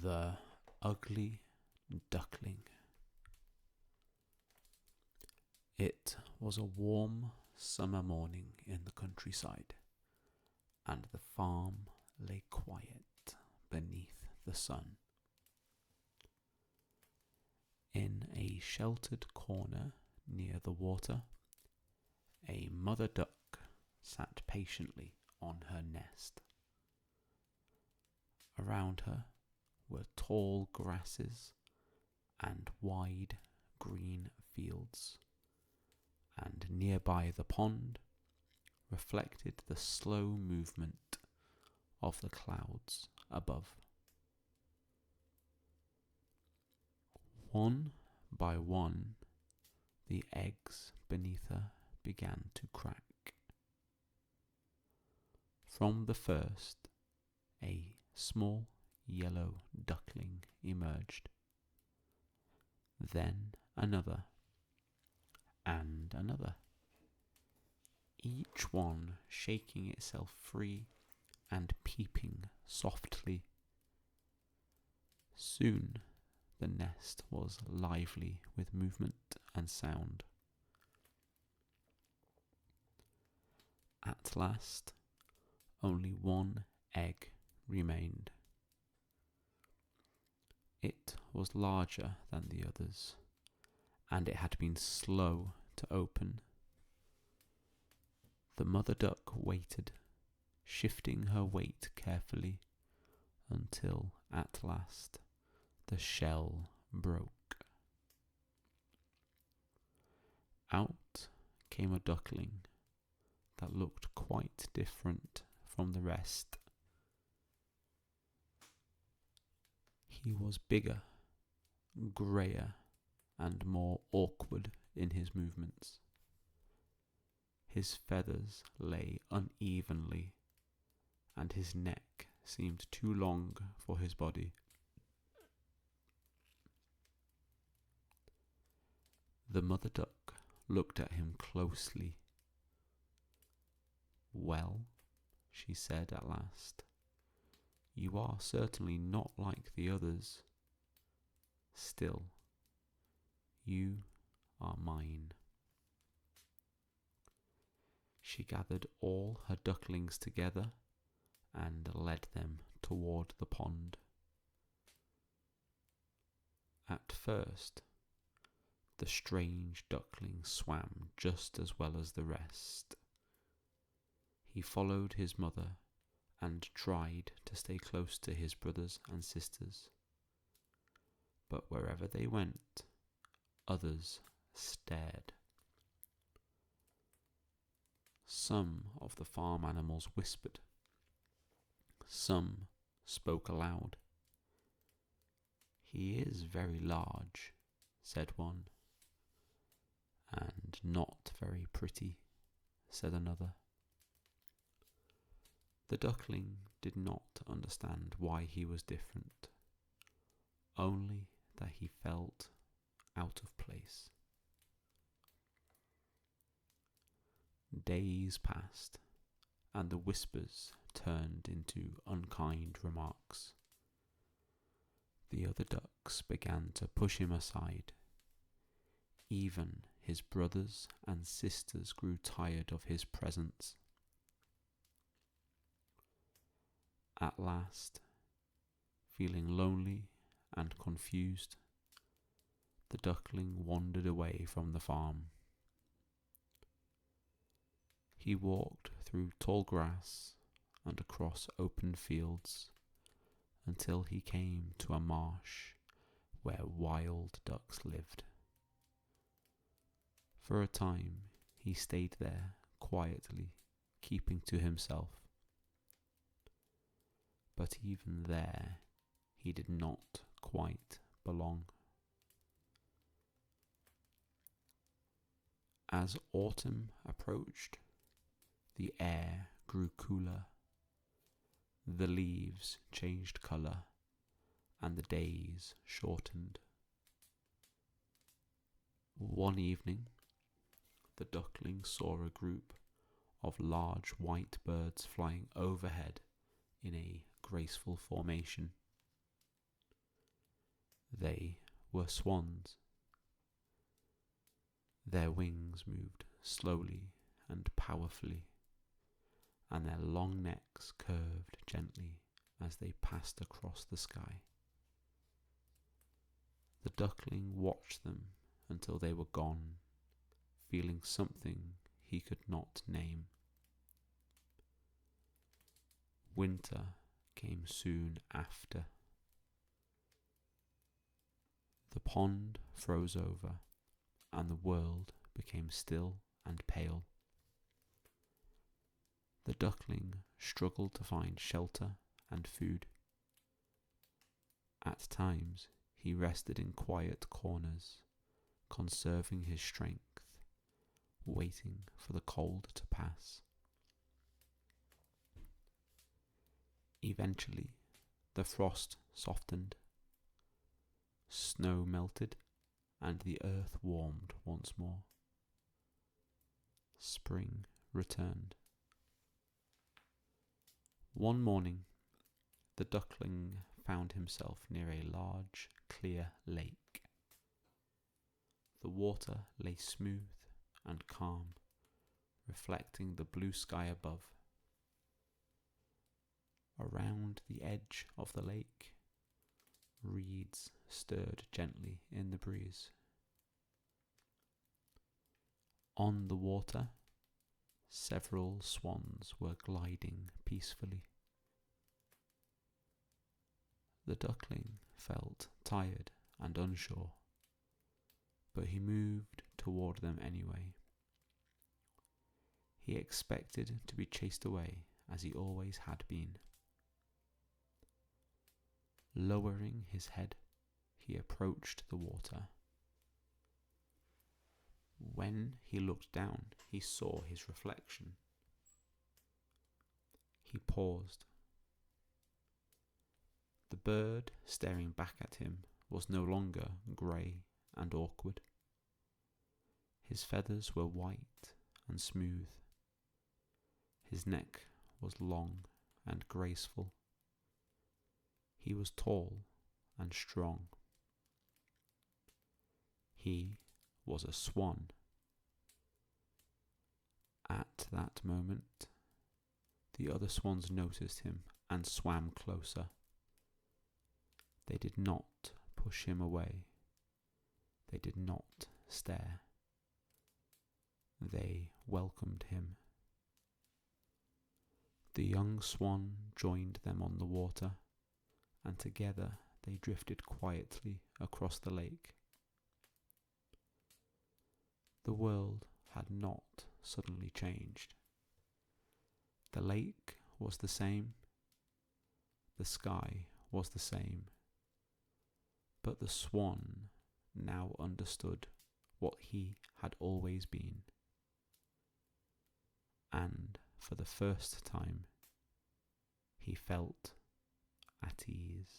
The Ugly Duckling. It was a warm summer morning in the countryside, and the farm lay quiet beneath the sun. In a sheltered corner near the water, a mother duck sat patiently on her nest. Around her were tall grasses and wide green fields, and nearby the pond reflected the slow movement of the clouds above. One by one, the eggs beneath her began to crack. From the first, a small yellow duckling emerged. Then another, and another, each one shaking itself free and peeping softly. Soon the nest was lively with movement and sound. At last, only one egg remained. It was larger than the others, and it had been slow to open. The mother duck waited, shifting her weight carefully, until at last the shell broke. Out came a duckling that looked quite different from the rest. He was bigger, greyer, and more awkward in his movements. His feathers lay unevenly, and his neck seemed too long for his body. The mother duck looked at him closely. "Well," she said at last, "you are certainly not like the others. Still, you are mine." She gathered all her ducklings together and led them toward the pond. At first, the strange duckling swam just as well as the rest. He followed his mother and tried to stay close to his brothers and sisters. But wherever they went, others stared. Some of the farm animals whispered. Some spoke aloud. "He is very large," said one. "And not very pretty," said another. The duckling did not understand why he was different, only that he felt out of place. Days passed, and the whispers turned into unkind remarks. The other ducks began to push him aside. Even his brothers and sisters grew tired of his presence. At last, feeling lonely and confused, the duckling wandered away from the farm. He walked through tall grass and across open fields until he came to a marsh where wild ducks lived. For a time, he stayed there quietly, keeping to himself. But even there, he did not quite belong. As autumn approached, the air grew cooler, the leaves changed colour, and the days shortened. One evening, the duckling saw a group of large white birds flying overhead in a graceful formation. They were swans. Their wings moved slowly and powerfully, and their long necks curved gently as they passed across the sky. The duckling watched them until they were gone, feeling something he could not name. Winter came soon after. The pond froze over, and the world became still and pale. The duckling struggled to find shelter and food. At times, he rested in quiet corners, conserving his strength, waiting for the cold to pass. Eventually, the frost softened, snow melted, and the earth warmed once more. Spring returned. One morning, the duckling found himself near a large, clear lake. The water lay smooth and calm, reflecting the blue sky above. Around the edge of the lake, reeds stirred gently in the breeze. On the water, several swans were gliding peacefully. The duckling felt tired and unsure, but he moved toward them anyway. He expected to be chased away as he always had been. Lowering his head, he approached the water. When he looked down, he saw his reflection. He paused. The bird staring back at him was no longer grey and awkward. His feathers were white and smooth. His neck was long and graceful. He was tall and strong. He was a swan. At that moment, the other swans noticed him and swam closer. They did not push him away. They did not stare. They welcomed him. The young swan joined them on the water, and together they drifted quietly across the lake. The world had not suddenly changed. The lake was the same. The sky was the same. But the swan now understood what he had always been. And for the first time, he felt at ease.